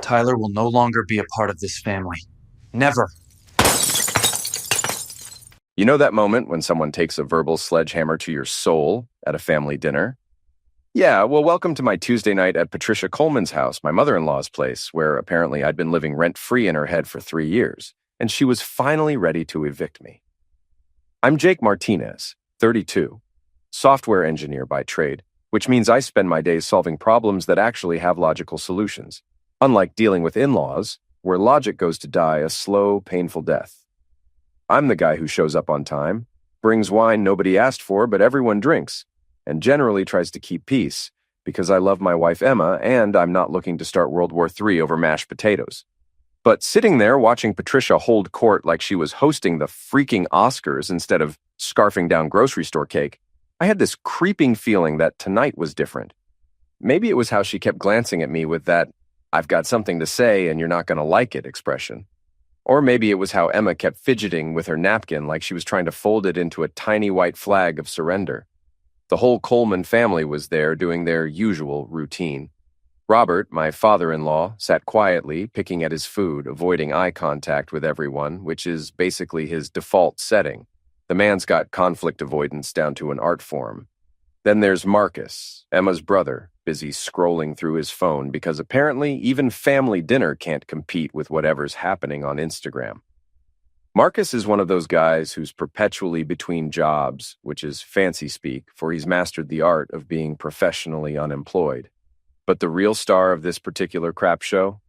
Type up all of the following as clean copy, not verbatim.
Tyler will no longer be a part of this family. Never. You know that moment when someone takes a verbal sledgehammer to your soul at a family dinner? Yeah, well, welcome to my Tuesday night at Patricia Coleman's house, my mother-in-law's place, where apparently I'd been living rent-free in her head for 3 years, and she was finally ready to evict me. I'm Jake Martinez, 32, software engineer by trade, which means I spend my days solving problems that actually have logical solutions, unlike dealing with in-laws, where logic goes to die a slow, painful death. I'm the guy who shows up on time, brings wine nobody asked for but everyone drinks, and generally tries to keep peace, because I love my wife Emma and I'm not looking to start World War III over mashed potatoes. But sitting there watching Patricia hold court like she was hosting the freaking Oscars instead of scarfing down grocery store cake, I had this creeping feeling that tonight was different. Maybe it was how she kept glancing at me with that, "I've got something to say and you're not going to like it" expression. Or maybe it was how Emma kept fidgeting with her napkin like she was trying to fold it into a tiny white flag of surrender. The whole Coleman family was there doing their usual routine. Robert, my father-in-law, sat quietly, picking at his food, avoiding eye contact with everyone, which is basically his default setting. The man's got conflict avoidance down to an art form. Then there's Marcus, Emma's brother, busy scrolling through his phone because apparently even family dinner can't compete with whatever's happening on Instagram. Marcus is one of those guys who's perpetually between jobs, which is fancy speak, for he's mastered the art of being professionally unemployed. But the real star of this particular crap show?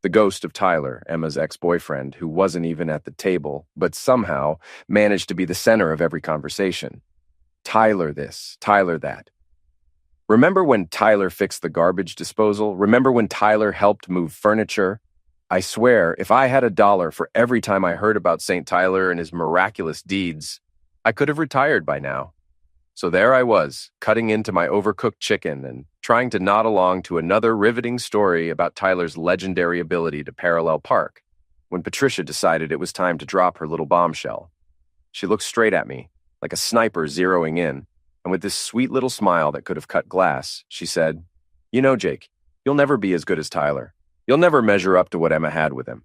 The ghost of Tyler, Emma's ex-boyfriend, who wasn't even at the table, but somehow managed to be the center of every conversation. Tyler this, Tyler that. Remember when Tyler fixed the garbage disposal? Remember when Tyler helped move furniture? I swear, if I had $1 for every time I heard about St. Tyler and his miraculous deeds, I could have retired by now. So there I was, cutting into my overcooked chicken and trying to nod along to another riveting story about Tyler's legendary ability to parallel park, when Patricia decided it was time to drop her little bombshell. She looked straight at me, like a sniper zeroing in, and with this sweet little smile that could have cut glass, she said, "You know, Jake, you'll never be as good as Tyler. You'll never measure up to what Emma had with him."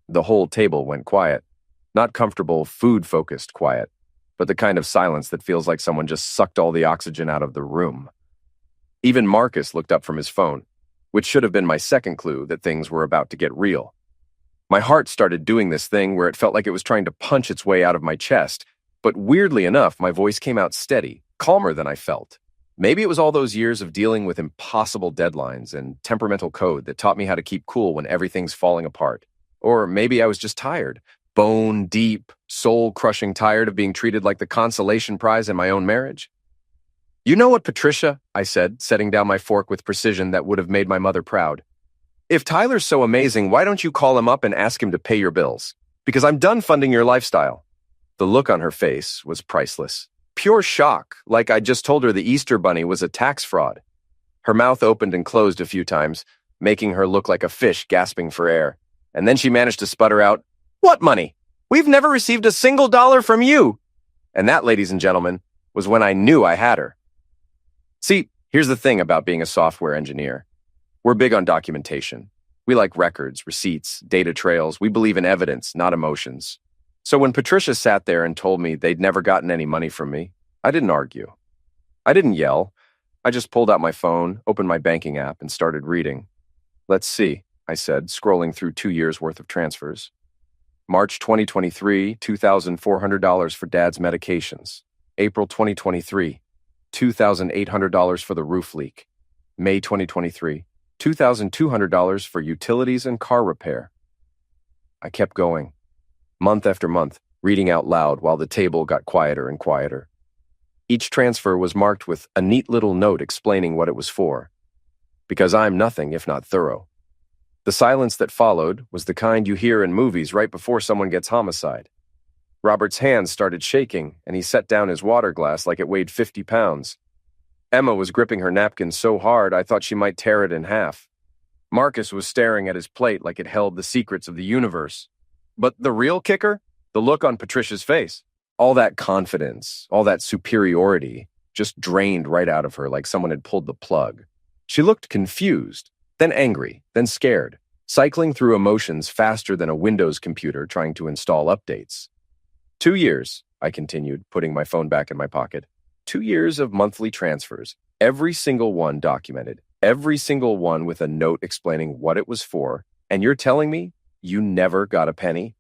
The whole table went quiet. Not comfortable, food-focused quiet, but the kind of silence that feels like someone just sucked all the oxygen out of the room. Even Marcus looked up from his phone, which should have been my second clue that things were about to get real. My heart started doing this thing where it felt like it was trying to punch its way out of my chest, but weirdly enough, my voice came out steady, calmer than I felt. Maybe it was all those years of dealing with impossible deadlines and temperamental code that taught me how to keep cool when everything's falling apart. Or maybe I was just tired, bone deep, soul-crushing tired of being treated like the consolation prize in my own marriage. "You know what, Patricia?" I said, setting down my fork with precision that would have made my mother proud. "If Tyler's so amazing, why don't you call him up and ask him to pay your bills? Because I'm done funding your lifestyle." The look on her face was priceless. Pure shock, like I'd just told her the Easter Bunny was a tax fraud. Her mouth opened and closed a few times, making her look like a fish gasping for air. And then she managed to sputter out, "What money? We've never received a single dollar from you." And that, ladies and gentlemen, was when I knew I had her. See, here's the thing about being a software engineer. We're big on documentation. We like records, receipts, data trails. We believe in evidence, not emotions. So when Patricia sat there and told me they'd never gotten any money from me, I didn't argue. I didn't yell. I just pulled out my phone, opened my banking app, and started reading. "Let's see," I said, scrolling through 2 years' worth of transfers. March 2023, $2,400 for Dad's medications. April 2023, $2,800 for the roof leak. May 2023, $2,200 for utilities and car repair. I kept going. Month after month, reading out loud while the table got quieter and quieter. Each transfer was marked with a neat little note explaining what it was for. Because I'm nothing if not thorough. The silence that followed was the kind you hear in movies right before someone gets homicide. Robert's hands started shaking, and he set down his water glass like it weighed 50 pounds. Emma was gripping her napkin so hard I thought she might tear it in half. Marcus was staring at his plate like it held the secrets of the universe. But the real kicker? The look on Patricia's face. All that confidence, all that superiority, just drained right out of her like someone had pulled the plug. She looked confused, then angry, then scared, cycling through emotions faster than a Windows computer trying to install updates. 2 years, I continued, putting my phone back in my pocket. 2 years of monthly transfers, every single one documented, every single one with a note explaining what it was for, and you're telling me you never got a penny?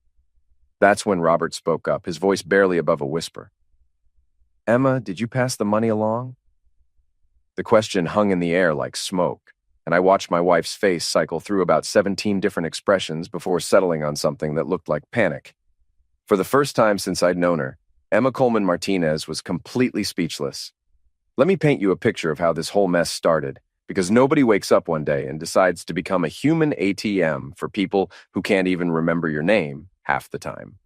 That's when Robert spoke up, his voice barely above a whisper. Emma, did you pass the money along? The question hung in the air like smoke, and I watched my wife's face cycle through about 17 different expressions before settling on something that looked like panic. For the first time since I'd known her, Emma Coleman Martinez was completely speechless. Let me paint you a picture of how this whole mess started, because nobody wakes up one day and decides to become a human ATM for people who can't even remember your name half the time.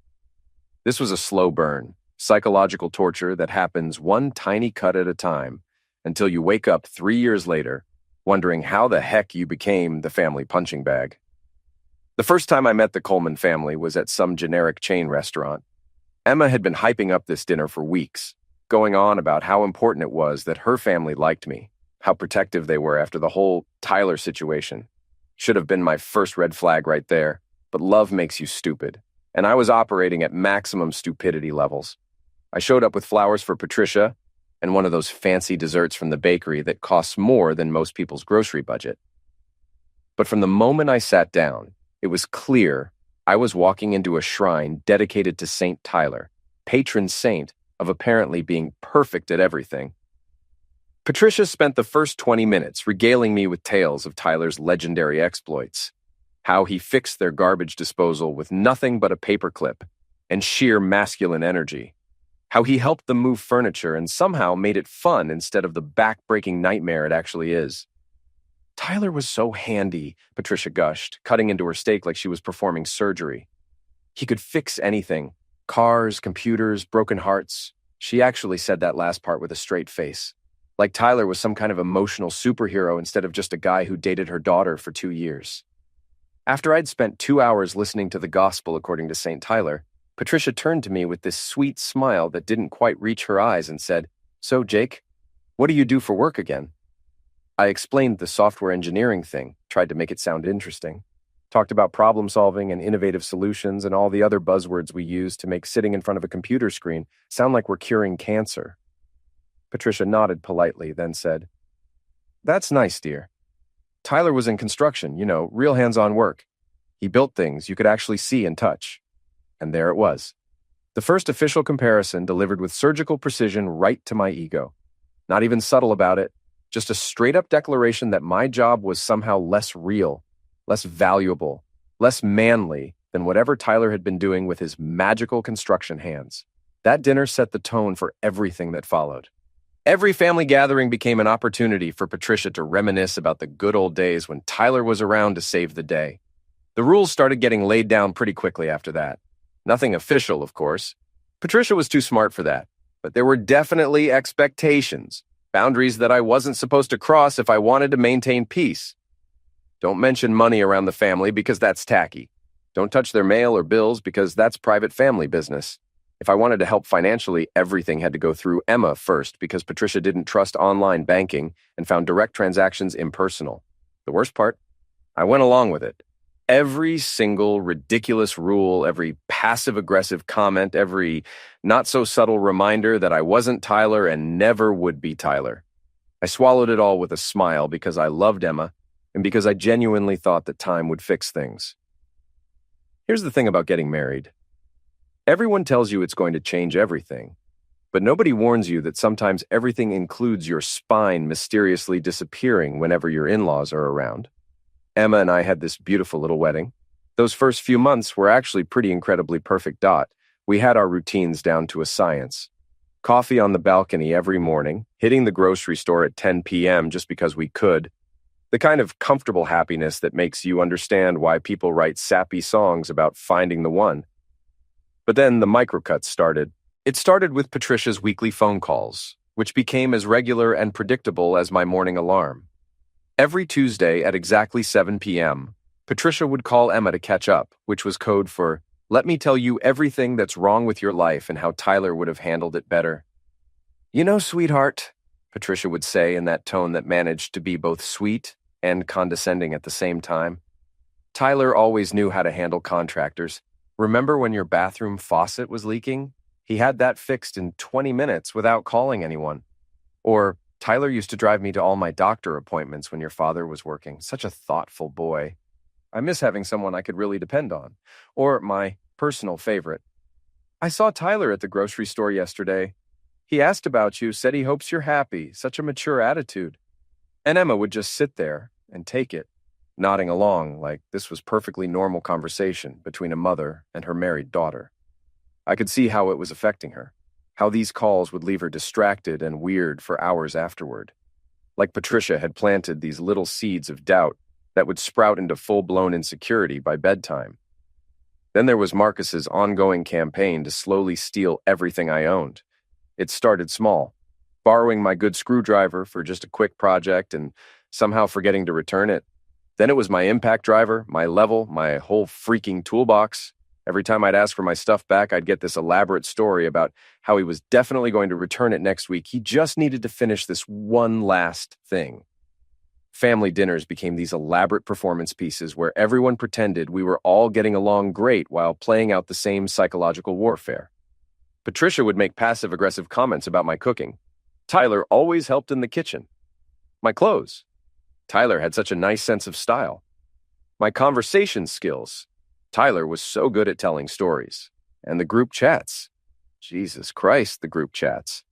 This was a slow burn, psychological torture that happens one tiny cut at a time until you wake up 3 years later, wondering how the heck you became the family punching bag. The first time I met the Coleman family was at some generic chain restaurant. Emma had been hyping up this dinner for weeks, going on about how important it was that her family liked me, how protective they were after the whole Tyler situation. Should have been my first red flag right there, but love makes you stupid, and I was operating at maximum stupidity levels. I showed up with flowers for Patricia and one of those fancy desserts from the bakery that costs more than most people's grocery budget. But from the moment I sat down, it was clear I was walking into a shrine dedicated to Saint Tyler, patron saint of apparently being perfect at everything. Patricia spent the first 20 minutes regaling me with tales of Tyler's legendary exploits, how he fixed their garbage disposal with nothing but a paperclip and sheer masculine energy, how he helped them move furniture and somehow made it fun instead of the back-breaking nightmare it actually is. Tyler was so handy, Patricia gushed, cutting into her steak like she was performing surgery. He could fix anything. Cars, computers, broken hearts. She actually said that last part with a straight face. Like Tyler was some kind of emotional superhero instead of just a guy who dated her daughter for 2 years. After I'd spent 2 hours listening to the gospel according to St. Tyler, Patricia turned to me with this sweet smile that didn't quite reach her eyes and said, "So, Jake, what do you do for work again?" I explained the software engineering thing, tried to make it sound interesting. Talked about problem solving and innovative solutions and all the other buzzwords we use to make sitting in front of a computer screen sound like we're curing cancer. Patricia nodded politely, then said, "That's nice, dear. Tyler was in construction, real hands-on work. He built things you could actually see and touch." And there it was. The first official comparison delivered with surgical precision right to my ego. Not even subtle about it, just a straight-up declaration that my job was somehow less real, less valuable, less manly than whatever Tyler had been doing with his magical construction hands. That dinner set the tone for everything that followed. Every family gathering became an opportunity for Patricia to reminisce about the good old days when Tyler was around to save the day. The rules started getting laid down pretty quickly after that. Nothing official, of course. Patricia was too smart for that, but there were definitely expectations, boundaries that I wasn't supposed to cross if I wanted to maintain peace. Don't mention money around the family because that's tacky. Don't touch their mail or bills because that's private family business. If I wanted to help financially, everything had to go through Emma first because Patricia didn't trust online banking and found direct transactions impersonal. The worst part? I went along with it. Every single ridiculous rule, every passive-aggressive comment, every not-so-subtle reminder that I wasn't Tyler and never would be Tyler. I swallowed it all with a smile because I loved Emma and because I genuinely thought that time would fix things. Here's the thing about getting married. Everyone tells you it's going to change everything, but nobody warns you that sometimes everything includes your spine mysteriously disappearing whenever your in-laws are around. Emma and I had this beautiful little wedding. Those first few months were actually pretty incredibly perfect. We had our routines down to a science. Coffee on the balcony every morning, hitting the grocery store at 10 p.m. just because we could. The kind of comfortable happiness that makes you understand why people write sappy songs about finding the one. But then the microcuts started. It started with Patricia's weekly phone calls, which became as regular and predictable as my morning alarm. Every Tuesday at exactly 7 p.m., Patricia would call Emma to catch up, which was code for, "Let me tell you everything that's wrong with your life and how Tyler would have handled it better." "Sweetheart," Patricia would say in that tone that managed to be both sweet and condescending at the same time. Tyler always knew how to handle contractors. Remember when your bathroom faucet was leaking? He had that fixed in 20 minutes without calling anyone. Or, Tyler used to drive me to all my doctor appointments when your father was working. Such a thoughtful boy. I miss having someone I could really depend on. Or my personal favorite. I saw Tyler at the grocery store yesterday. He asked about you, said he hopes you're happy. Such a mature attitude. And Emma would just sit there and take it, nodding along like this was perfectly normal conversation between a mother and her married daughter. I could see how it was affecting her, how these calls would leave her distracted and weird for hours afterward. Like Patricia had planted these little seeds of doubt that would sprout into full-blown insecurity by bedtime. Then there was Marcus's ongoing campaign to slowly steal everything I owned. It started small, borrowing my good screwdriver for just a quick project and somehow forgetting to return it. Then it was my impact driver, my level, my whole freaking toolbox. Every time I'd ask for my stuff back, I'd get this elaborate story about how he was definitely going to return it next week. He just needed to finish this one last thing. Family dinners became these elaborate performance pieces where everyone pretended we were all getting along great while playing out the same psychological warfare. Patricia would make passive-aggressive comments about my cooking. Tyler always helped in the kitchen. My clothes. Tyler had such a nice sense of style. My conversation skills. Tyler was so good at telling stories. And the group chats. Jesus Christ, the group chats.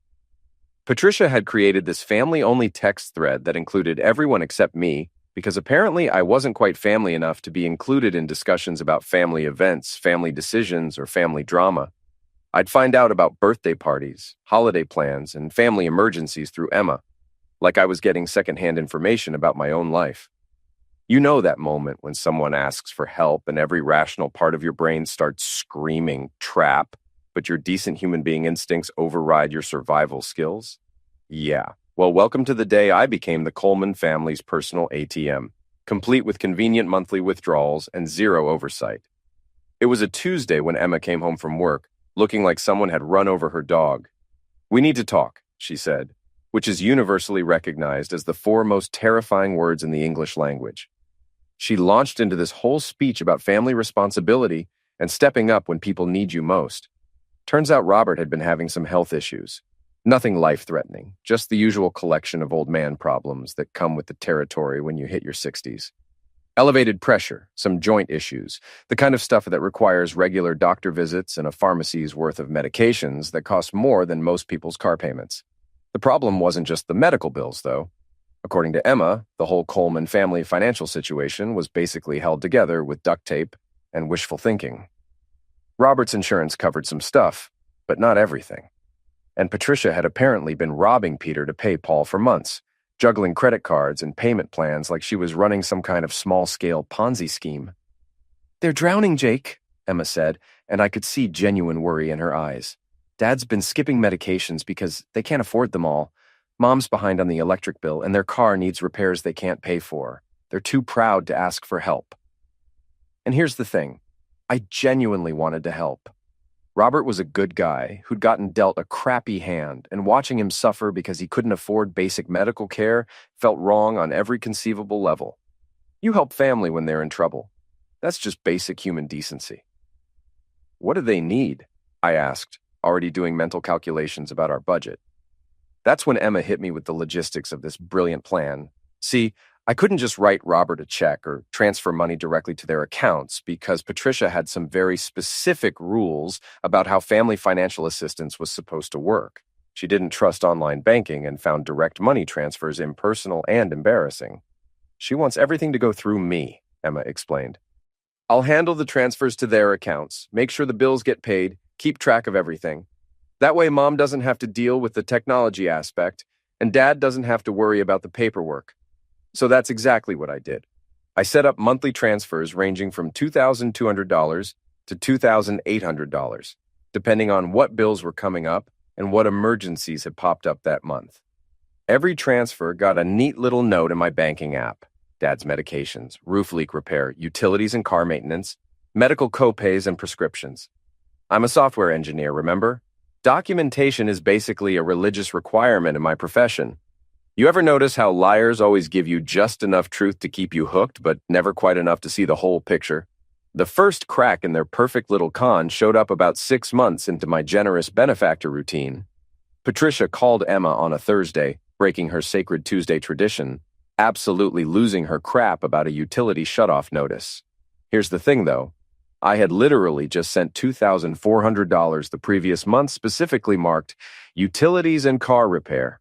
Patricia had created this family-only text thread that included everyone except me, because apparently I wasn't quite family enough to be included in discussions about family events, family decisions, or family drama. I'd find out about birthday parties, holiday plans, and family emergencies through Emma, like I was getting secondhand information about my own life. You know that moment when someone asks for help and every rational part of your brain starts screaming, trap, but your decent human being instincts override your survival skills? Yeah. Well, welcome to the day I became the Coleman family's personal ATM, complete with convenient monthly withdrawals and zero oversight. It was a Tuesday when Emma came home from work, looking like someone had run over her dog. "We need to talk," she said, which is universally recognized as the four most terrifying words in the English language. She launched into this whole speech about family responsibility and stepping up when people need you most. Turns out Robert had been having some health issues. Nothing life-threatening, just the usual collection of old man problems that come with the territory when you hit your 60s. Elevated pressure, some joint issues, the kind of stuff that requires regular doctor visits and a pharmacy's worth of medications that cost more than most people's car payments. The problem wasn't just the medical bills, though. According to Emma, the whole Coleman family financial situation was basically held together with duct tape and wishful thinking. Robert's insurance covered some stuff, but not everything. And Patricia had apparently been robbing Peter to pay Paul for months, juggling credit cards and payment plans like she was running some kind of small-scale Ponzi scheme. "They're drowning, Jake," Emma said, and I could see genuine worry in her eyes. "Dad's been skipping medications because they can't afford them all. Mom's behind on the electric bill, and their car needs repairs they can't pay for. They're too proud to ask for help." And here's the thing. I genuinely wanted to help. Robert was a good guy who'd gotten dealt a crappy hand, and watching him suffer because he couldn't afford basic medical care felt wrong on every conceivable level. You help family when they're in trouble. That's just basic human decency. "What do they need?" I asked, already doing mental calculations about our budget. That's when Emma hit me with the logistics of this brilliant plan. See, I couldn't just write Robert a check or transfer money directly to their accounts because Patricia had some very specific rules about how family financial assistance was supposed to work. She didn't trust online banking and found direct money transfers impersonal and embarrassing. "She wants everything to go through me," Emma explained. "I'll handle the transfers to their accounts, make sure the bills get paid, keep track of everything. That way Mom doesn't have to deal with the technology aspect, and Dad doesn't have to worry about the paperwork." So that's exactly what I did. I set up monthly transfers ranging from $2,200 to $2,800, depending on what bills were coming up and what emergencies had popped up that month. Every transfer got a neat little note in my banking app: Dad's medications, roof leak repair, utilities and car maintenance, medical copays and prescriptions. I'm a software engineer, remember? Documentation is basically a religious requirement in my profession. You ever notice how liars always give you just enough truth to keep you hooked, but never quite enough to see the whole picture? The first crack in their perfect little con showed up about 6 months into my generous benefactor routine. Patricia called Emma on a Thursday, breaking her sacred Tuesday tradition, absolutely losing her crap about a utility shutoff notice. Here's the thing, though. I had literally just sent $2,400 the previous month, specifically marked utilities and car repair.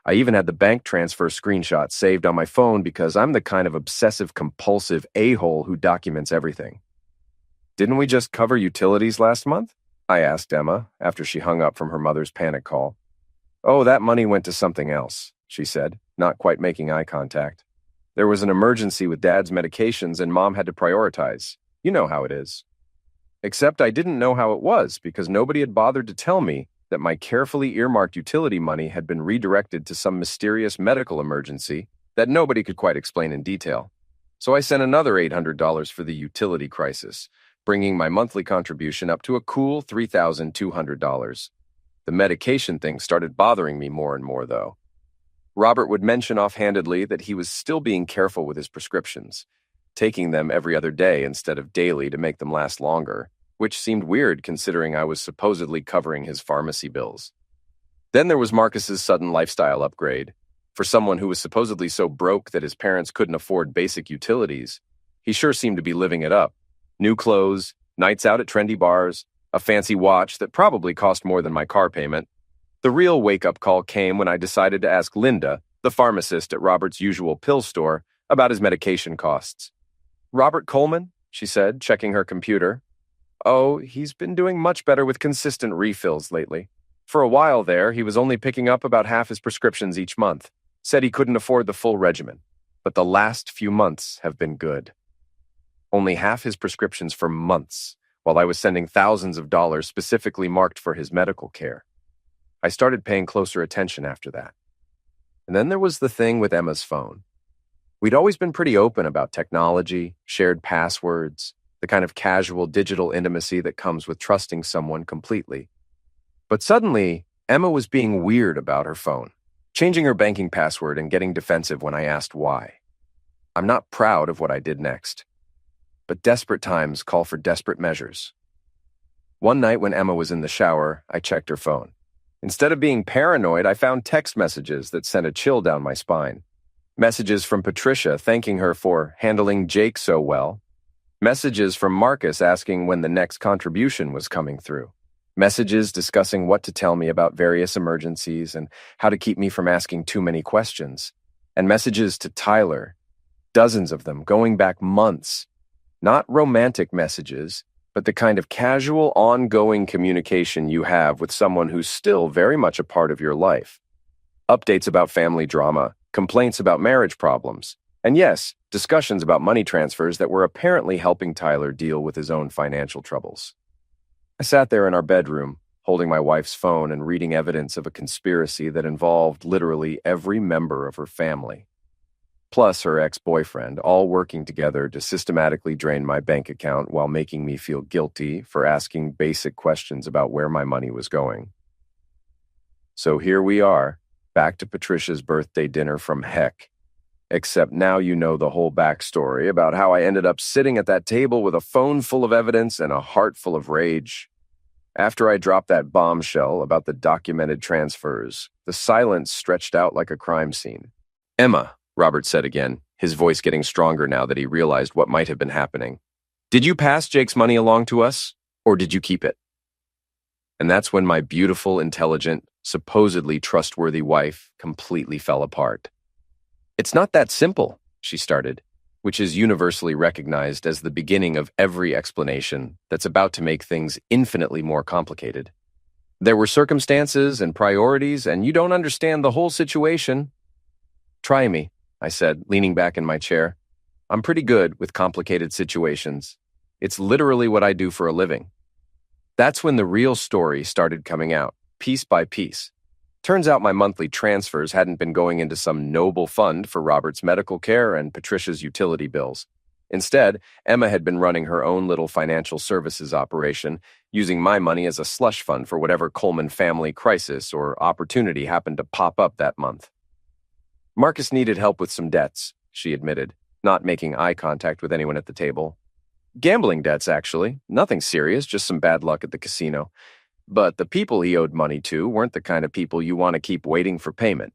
I even had the bank transfer screenshot saved on my phone because I'm the kind of obsessive-compulsive a-hole who documents everything. "Didn't we just cover utilities last month?" I asked Emma after she hung up from her mother's panic call. "Oh, that money went to something else," she said, not quite making eye contact. "There was an emergency with Dad's medications and Mom had to prioritize. You know how it is." Except I didn't know how it was because nobody had bothered to tell me that my carefully earmarked utility money had been redirected to some mysterious medical emergency that nobody could quite explain in detail. So I sent another $800 for the utility crisis, bringing my monthly contribution up to a cool $3,200. The medication thing started bothering me more and more, though. Robert would mention offhandedly that he was still being careful with his prescriptions, taking them every other day instead of daily to make them last longer, which seemed weird considering I was supposedly covering his pharmacy bills. Then there was Marcus's sudden lifestyle upgrade. For someone who was supposedly so broke that his parents couldn't afford basic utilities, he sure seemed to be living it up. New clothes, nights out at trendy bars, a fancy watch that probably cost more than my car payment. The real wake-up call came when I decided to ask Linda, the pharmacist at Robert's usual pill store, about his medication costs. "Robert Coleman?" she said, checking her computer. "Oh, he's been doing much better with consistent refills lately. For a while there, he was only picking up about half his prescriptions each month. Said he couldn't afford the full regimen. But the last few months have been good. Only half his prescriptions for months, while I was sending thousands of dollars specifically marked for his medical care. I started paying closer attention after that. And then there was the thing with Emma's phone. We'd always been pretty open about technology, shared passwords, the kind of casual digital intimacy that comes with trusting someone completely. But suddenly, Emma was being weird about her phone, changing her banking password and getting defensive when I asked why. I'm not proud of what I did next, but desperate times call for desperate measures. One night when Emma was in the shower, I checked her phone. Instead of being paranoid, I found text messages that sent a chill down my spine. Messages from Patricia thanking her for handling Jake so well. Messages from Marcus asking when the next contribution was coming through. Messages discussing what to tell me about various emergencies and how to keep me from asking too many questions. And messages to Tyler, dozens of them going back months. Not romantic messages, but the kind of casual, ongoing communication you have with someone who's still very much a part of your life. Updates about family drama, complaints about marriage problems, and yes, discussions about money transfers that were apparently helping Tyler deal with his own financial troubles. I sat there in our bedroom, holding my wife's phone and reading evidence of a conspiracy that involved literally every member of her family, plus her ex-boyfriend, all working together to systematically drain my bank account while making me feel guilty for asking basic questions about where my money was going. So here we are, back to Patricia's birthday dinner from heck. Except now you know the whole backstory about how I ended up sitting at that table with a phone full of evidence and a heart full of rage. After I dropped that bombshell about the documented transfers, the silence stretched out like a crime scene. "Emma," Robert said again, his voice getting stronger now that he realized what might have been happening. "Did you pass Jake's money along to us, or did you keep it?" And that's when my beautiful, intelligent, supposedly trustworthy wife completely fell apart. "It's not that simple," she started, which is universally recognized as the beginning of every explanation that's about to make things infinitely more complicated. "There were circumstances and priorities, and you don't understand the whole situation." "Try me," I said, leaning back in my chair. "I'm pretty good with complicated situations. It's literally what I do for a living." That's when the real story started coming out, piece by piece. Turns out my monthly transfers hadn't been going into some noble fund for Robert's medical care and Patricia's utility bills. Instead, Emma had been running her own little financial services operation, using my money as a slush fund for whatever Coleman family crisis or opportunity happened to pop up that month. Marcus needed help with some debts, she admitted, not making eye contact with anyone at the table. Gambling debts, actually. Nothing serious, just some bad luck at the casino. But the people he owed money to weren't the kind of people you want to keep waiting for payment.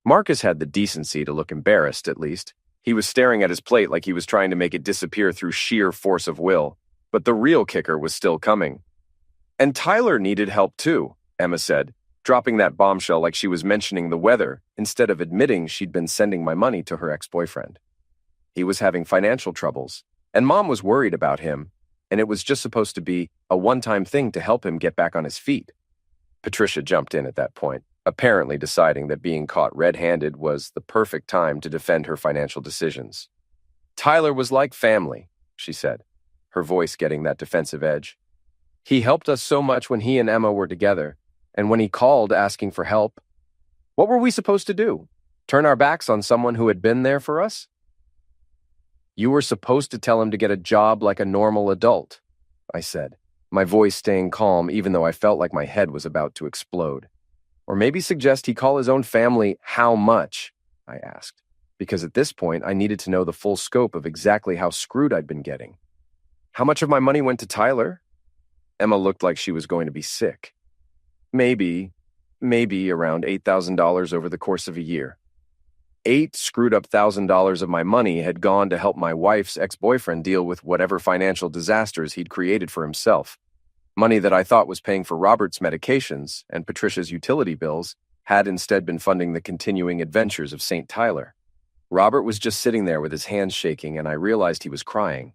Marcus had the decency to look embarrassed, at least. He was staring at his plate like he was trying to make it disappear through sheer force of will. But the real kicker was still coming. And Tyler needed help too, Emma said, dropping that bombshell like she was mentioning the weather instead of admitting she'd been sending my money to her ex-boyfriend. He was having financial troubles, and Mom was worried about him, and it was just supposed to be a one-time thing to help him get back on his feet. Patricia jumped in at that point, apparently deciding that being caught red-handed was the perfect time to defend her financial decisions. Tyler was like family, she said, her voice getting that defensive edge. He helped us so much when he and Emma were together, and when he called asking for help, what were we supposed to do? Turn our backs on someone who had been there for us? You were supposed to tell him to get a job like a normal adult, I said, my voice staying calm even though I felt like my head was about to explode. Or maybe suggest he call his own family how much, I asked, because at this point I needed to know the full scope of exactly how screwed I'd been getting. How much of my money went to Tyler? Emma looked like she was going to be sick. Maybe around $8,000 over the course of a year. $8 screwed up $1,000 of my money had gone to help my wife's ex-boyfriend deal with whatever financial disasters he'd created for himself. Money that I thought was paying for Robert's medications and Patricia's utility bills had instead been funding the continuing adventures of St. Tyler. Robert was just sitting there with his hands shaking, and I realized he was crying.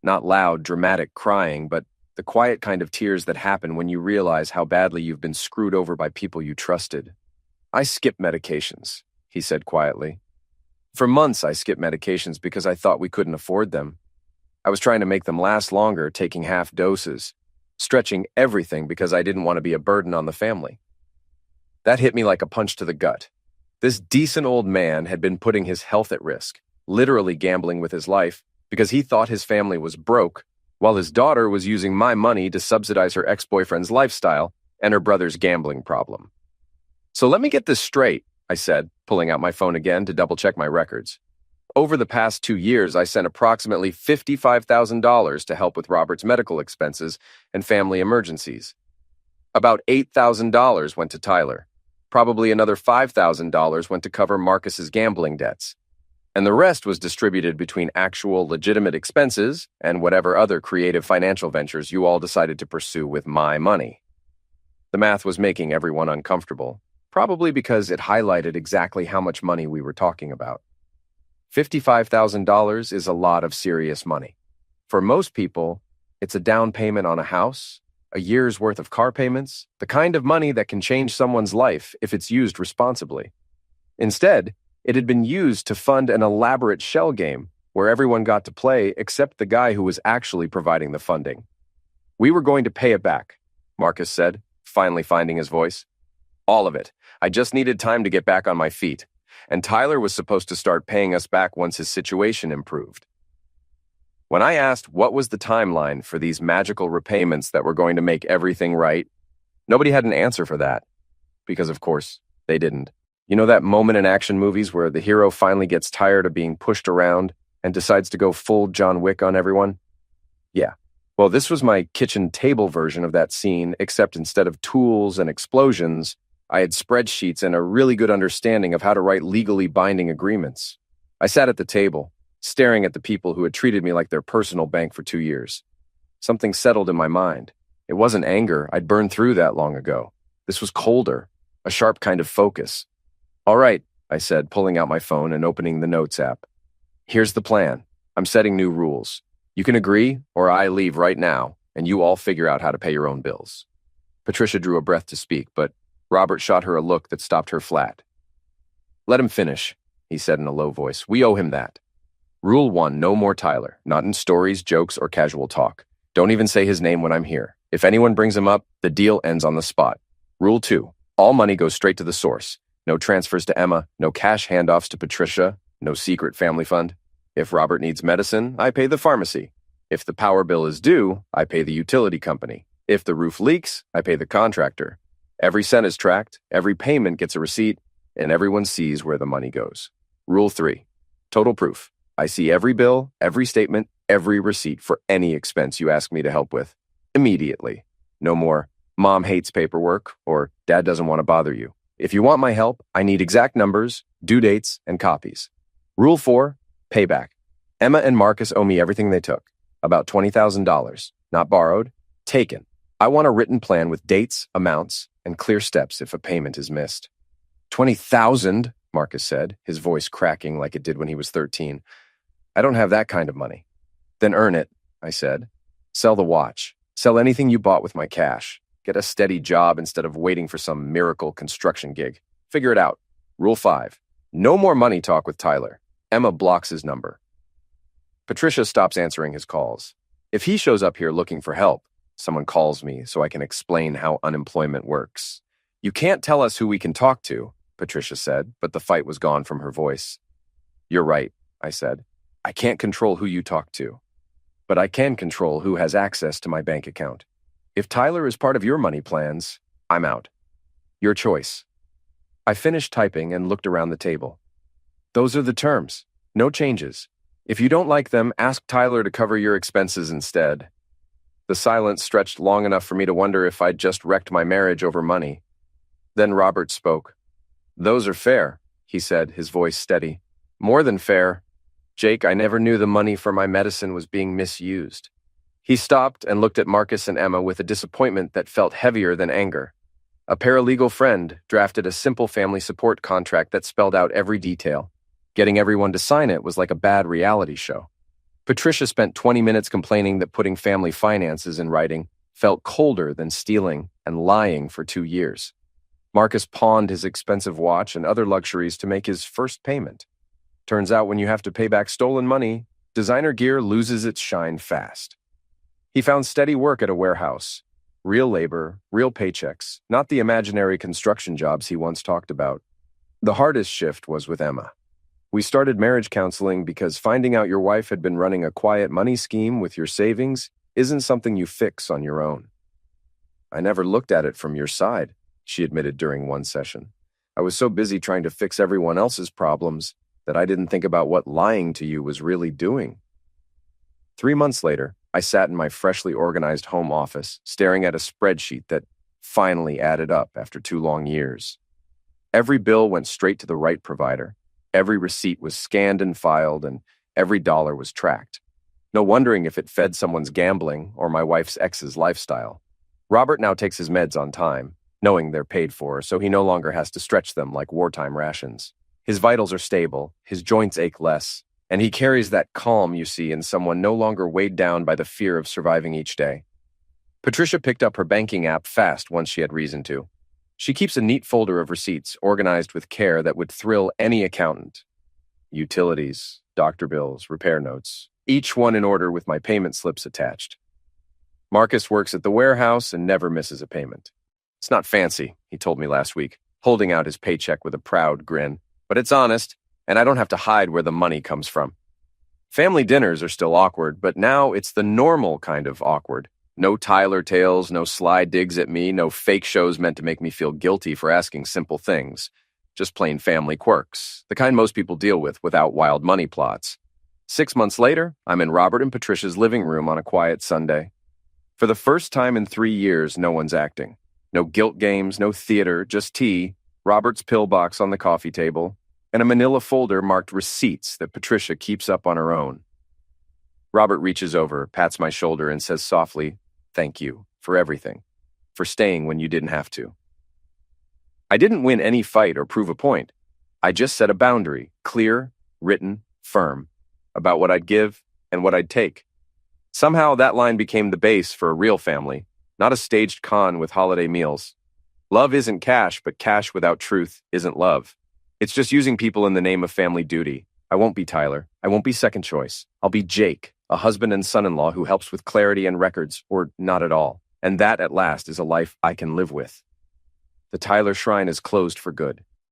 Not loud, dramatic crying, but the quiet kind of tears that happen when you realize how badly you've been screwed over by people you trusted. I skip medications, he said quietly. For months, I skipped medications because I thought we couldn't afford them. I was trying to make them last longer, taking half doses, stretching everything because I didn't want to be a burden on the family. That hit me like a punch to the gut. This decent old man had been putting his health at risk, literally gambling with his life, because he thought his family was broke, while his daughter was using my money to subsidize her ex-boyfriend's lifestyle and her brother's gambling problem. So let me get this straight, I said, pulling out my phone again to double-check my records. Over the past 2 years, I sent approximately $55,000 to help with Robert's medical expenses and family emergencies. About $8,000 went to Tyler. Probably another $5,000 went to cover Marcus's gambling debts. And the rest was distributed between actual legitimate expenses and whatever other creative financial ventures you all decided to pursue with my money. The math was making everyone uncomfortable, probably because it highlighted exactly how much money we were talking about. $55,000 is a lot of serious money. For most people, it's a down payment on a house, a year's worth of car payments, the kind of money that can change someone's life if it's used responsibly. Instead, it had been used to fund an elaborate shell game where everyone got to play except the guy who was actually providing the funding. We were going to pay it back, Marcus said, finally finding his voice. All of it. I just needed time to get back on my feet. And Tyler was supposed to start paying us back once his situation improved. When I asked what was the timeline for these magical repayments that were going to make everything right, nobody had an answer for that. Because, of course, they didn't. You know that moment in action movies where the hero finally gets tired of being pushed around and decides to go full John Wick on everyone? Yeah. Well, this was my kitchen table version of that scene, except instead of tools and explosions, I had spreadsheets and a really good understanding of how to write legally binding agreements. I sat at the table, staring at the people who had treated me like their personal bank for 2 years. Something settled in my mind. It wasn't anger. I'd burned through that long ago. This was colder, a sharp kind of focus. All right, I said, pulling out my phone and opening the Notes app. Here's the plan. I'm setting new rules. You can agree, or I leave right now, and you all figure out how to pay your own bills. Patricia drew a breath to speak, but Robert shot her a look that stopped her flat. Let him finish, he said in a low voice. We owe him that. Rule 1, no more Tyler, not in stories, jokes, or casual talk. Don't even say his name when I'm here. If anyone brings him up, the deal ends on the spot. Rule 2, all money goes straight to the source. No transfers to Emma, no cash handoffs to Patricia, no secret family fund. If Robert needs medicine, I pay the pharmacy. If the power bill is due, I pay the utility company. If the roof leaks, I pay the contractor. Every cent is tracked, every payment gets a receipt. and everyone sees where the money goes. Rule 3. Total proof. I see every bill, every statement, every receipt for any expense you ask me to help with. Immediately. No more, Mom hates paperwork, or Dad doesn't want to bother you. If you want my help, I need exact numbers, due dates, and copies. Rule 4. Payback. Emma and Marcus owe me everything they took. About $20,000. Not borrowed, taken. I want a written plan with dates, amounts, and clear steps if a payment is missed. 20,000, Marcus said, his voice cracking like it did when he was 13. I don't have that kind of money. Then earn it, I said. Sell the watch. Sell anything you bought with my cash. Get a steady job instead of waiting for some miracle construction gig. Figure it out. Rule 5. No more money talk with Tyler. Emma blocks his number. Patricia stops answering his calls. If he shows up here looking for help, someone calls me so I can explain how unemployment works. You can't tell us who we can talk to, Patricia said, but the fight was gone from her voice. You're right, I said. I can't control who you talk to, but I can control who has access to my bank account. If Tyler is part of your money plans, I'm out. Your choice. I finished typing and looked around the table. Those are the terms. No changes. If you don't like them, ask Tyler to cover your expenses instead. The silence stretched long enough for me to wonder if I'd just wrecked my marriage over money. Then Robert spoke. Those are fair, he said, his voice steady. More than fair. Jake, I never knew the money for my medicine was being misused. He stopped and looked at Marcus and Emma with a disappointment that felt heavier than anger. A paralegal friend drafted a simple family support contract that spelled out every detail. Getting everyone to sign it was like a bad reality show. Patricia spent 20 minutes complaining that putting family finances in writing felt colder than stealing and lying for 2 years. Marcus pawned his expensive watch and other luxuries to make his first payment. Turns out when you have to pay back stolen money, designer gear loses its shine fast. He found steady work at a warehouse. Real labor, real paychecks, not the imaginary construction jobs he once talked about. The hardest shift was with Emma. We started marriage counseling because finding out your wife had been running a quiet money scheme with your savings isn't something you fix on your own. I never looked at it from your side, she admitted during one session. I was so busy trying to fix everyone else's problems that I didn't think about what lying to you was really doing. 3 months later, I sat in my freshly organized home office, staring at a spreadsheet that finally added up after 2 long years. Every bill went straight to the right provider. Every receipt was scanned and filed, and every dollar was tracked. No wondering if it fed someone's gambling or my wife's ex's lifestyle. Robert now takes his meds on time, knowing they're paid for, so he no longer has to stretch them like wartime rations. His vitals are stable, his joints ache less, and he carries that calm you see in someone no longer weighed down by the fear of surviving each day. Patricia picked up her banking app fast once she had reason to. She keeps a neat folder of receipts organized with care that would thrill any accountant. Utilities, doctor bills, repair notes, each one in order with my payment slips attached. Marcus works at the warehouse and never misses a payment. It's not fancy, he told me last week, holding out his paycheck with a proud grin, but it's honest, and I don't have to hide where the money comes from. Family dinners are still awkward, but now it's the normal kind of awkward. No Tyler tales, no sly digs at me, no fake shows meant to make me feel guilty for asking simple things. Just plain family quirks, the kind most people deal with without wild money plots. 6 months later, I'm in Robert and Patricia's living room on a quiet Sunday. For the first time in 3 years, no one's acting. No guilt games, no theater, just tea, Robert's pill box on the coffee table, and a manila folder marked receipts that Patricia keeps up on her own. Robert reaches over, pats my shoulder, and says softly, "Thank you for everything, for staying when you didn't have to." I didn't win any fight or prove a point. I just set a boundary, clear, written, firm, about what I'd give and what I'd take. Somehow that line became the base for a real family, not a staged con with holiday meals. Love isn't cash, but cash without truth isn't love. It's just using people in the name of family duty. I won't be Tyler. I won't be second choice. I'll be Jake, a husband and son-in-law who helps with clarity and records, or not at all. And that, at last, is a life I can live with. The Tyler Shrine is closed for good.